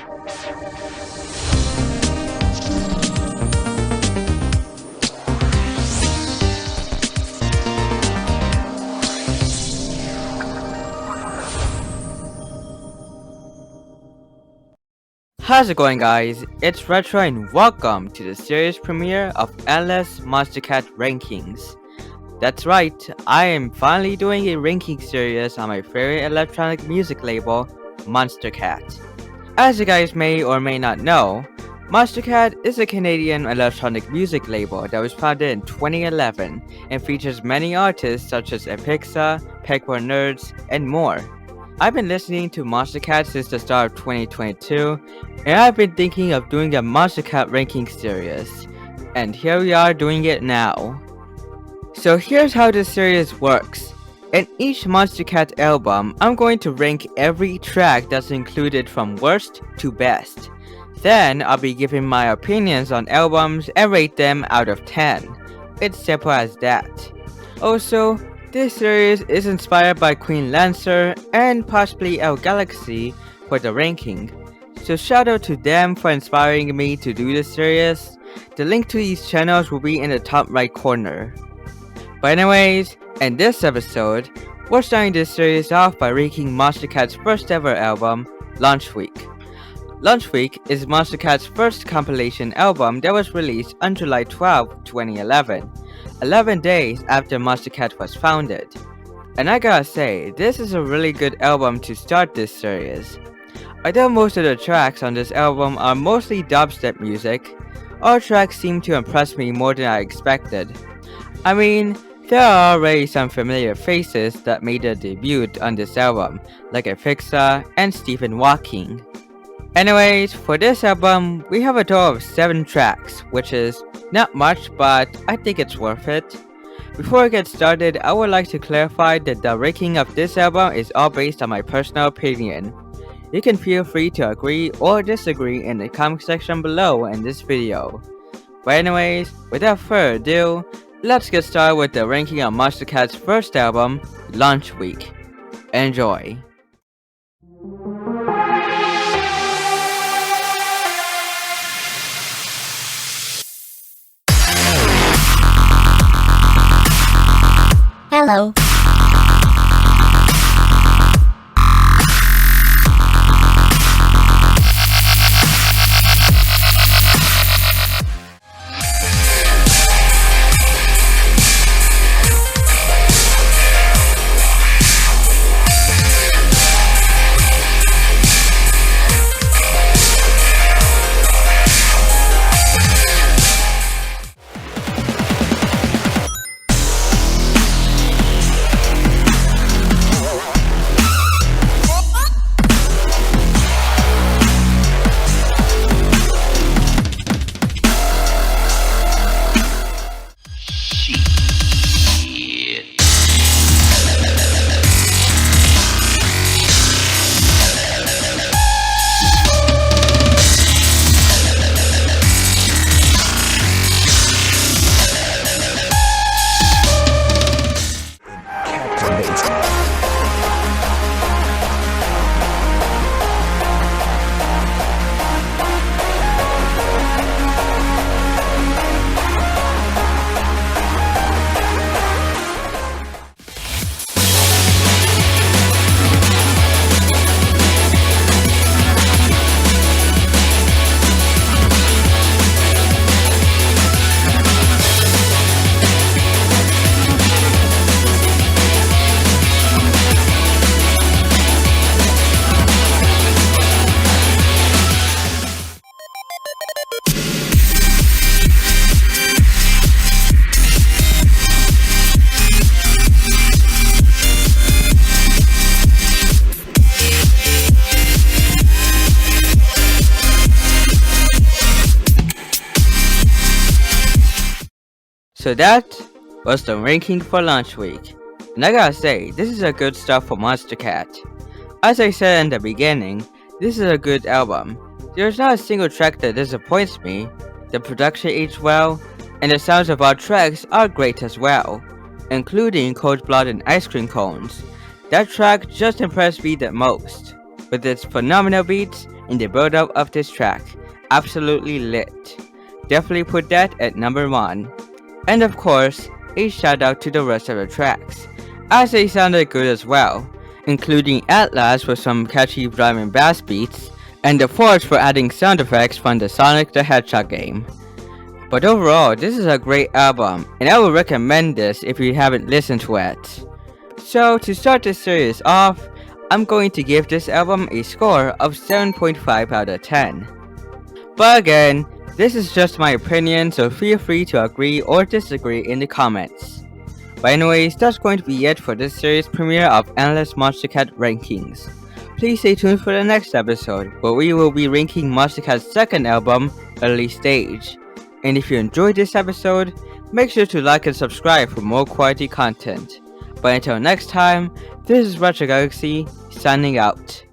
How's it going, guys? It's Retro and welcome to the series premiere of Endless Monstercat Rankings. That's right, I am finally doing a ranking series on my favorite electronic music label, Monstercat. As you guys may or may not know, Monstercat is a Canadian electronic music label that was founded in 2011 and features many artists such as Epixa, Pegboard Nerds, and more. I've been listening to Monstercat since the start of 2022, and I've been thinking of doing a Monstercat ranking series, and here we are doing it now. So here's how this series works. In each Monstercat album, I'm going to rank every track that's included from worst to best. Then I'll be giving my opinions on albums and rate them out of 10. It's simple as that. Also, this series is inspired by Queen Lancer and possibly El Galaxy for the ranking, so shout out to them for inspiring me to do this series. The link to these channels will be in the top right corner. But anyways, in this episode, we're starting this series off by ranking Monstercat's first ever album, Launch Week. Launch Week is Monstercat's first compilation album that was released on July 12, 2011. 11 days after Monstercat was founded. And I gotta say, this is a really good album to start this series. Although most of the tracks on this album are mostly dubstep music, all tracks seem to impress me more than I expected. I mean, there are already some familiar faces that made their debut on this album, like Epixa and Stephen Hawking. Anyways, for this album, we have a total of 7 tracks, which is not much, but I think it's worth it. Before I get started, I would like to clarify that the ranking of this album is all based on my personal opinion. You can feel free to agree or disagree in the comment section below in this video. But anyways, without further ado, let's get started with the ranking of Monstercat's first album, Launch Week. Enjoy! Hello. So that was the ranking for Launch Week. And I gotta say, this is a good stuff for Monstercat. As I said in the beginning, this is a good album. There's not a single track that disappoints me, the production aged well, and the sounds of our tracks are great as well, including Cold Blood and Ice Cream Cones. That track just impressed me the most, with its phenomenal beats in the build up of this track. Absolutely lit. Definitely put that at number 1. And of course, a shout out to the rest of the tracks, as they sounded good as well, including Atlas with some catchy drum and bass beats, and the Forge for adding sound effects from the Sonic the Hedgehog game. But overall, this is a great album, and I would recommend this if you haven't listened to it. So to start this series off, I'm going to give this album a score of 7.5 out of 10. But again, this is just my opinion, so feel free to agree or disagree in the comments. But anyways, that's going to be it for this series premiere of Endless Monstercat Rankings. Please stay tuned for the next episode, where we will be ranking Monstercat's second album, Early Stage. And if you enjoyed this episode, make sure to like and subscribe for more quality content. But until next time, this is Retro Galaxy, signing out.